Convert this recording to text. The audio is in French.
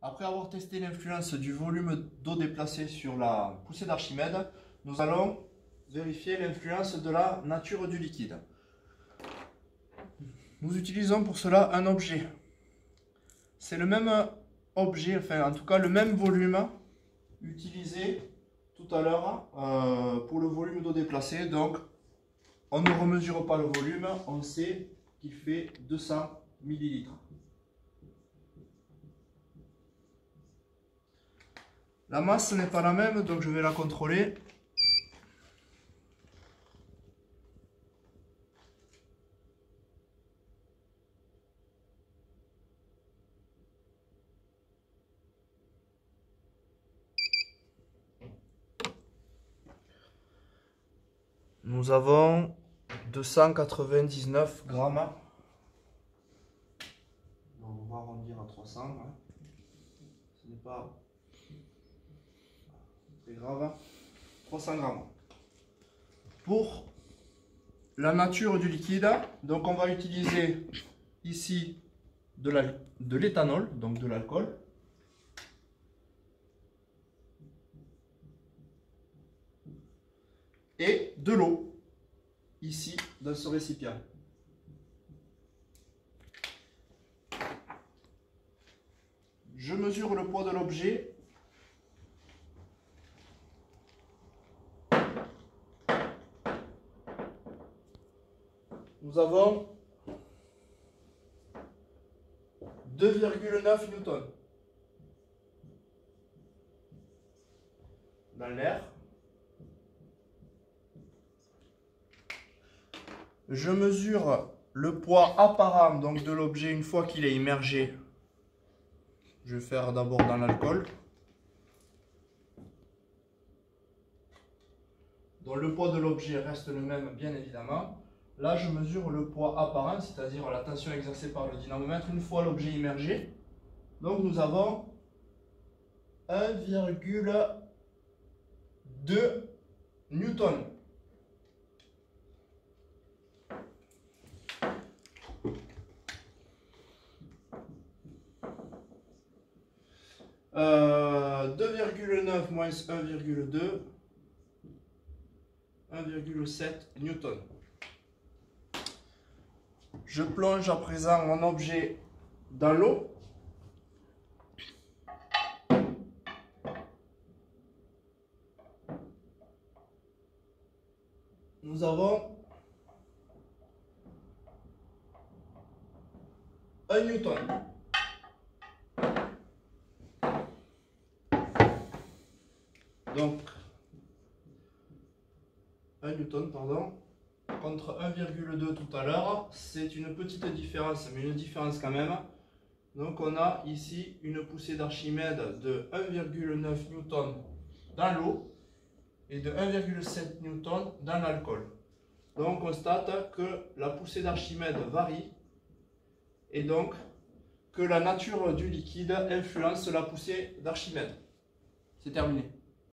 Après avoir testé l'influence du volume d'eau déplacé sur la poussée d'Archimède, nous allons vérifier l'influence de la nature du liquide. Nous utilisons pour cela un objet. C'est le même objet, enfin en tout cas le même volume utilisé tout à l'heure pour le volume d'eau déplacé. Donc on ne remesure pas le volume, on sait qu'il fait 200 ml. La masse n'est pas la même, donc je vais la contrôler. Nous avons 299 grammes. On va arrondir à 300. Hein. Ce n'est pas très grave. 300 grammes. Pour la nature du liquide, donc on va utiliser ici de l'éthanol, donc de l'alcool. Et de l'eau, ici, dans ce récipient. Je mesure le poids de l'objet. Nous avons 2,9 newtons dans l'air. Je mesure le poids apparent donc de l'objet une fois qu'il est immergé. Je vais faire d'abord dans l'alcool. Donc le poids de l'objet reste le même bien évidemment. Là je mesure le poids apparent, c'est-à-dire la tension exercée par le dynamomètre une fois l'objet immergé. Donc nous avons 1,2 newton. « 2,9 moins 1,2, 1,7 newton. » Je plonge à présent mon objet dans l'eau. Nous avons 1 newton. Donc 1 newton, pardon, contre 1,2 tout à l'heure. C'est une petite différence, mais une différence quand même. Donc on a ici une poussée d'Archimède de 1,9 newton dans l'eau et de 1,7 newton dans l'alcool. Donc on constate que la poussée d'Archimède varie et donc que la nature du liquide influence la poussée d'Archimède. C'est terminé.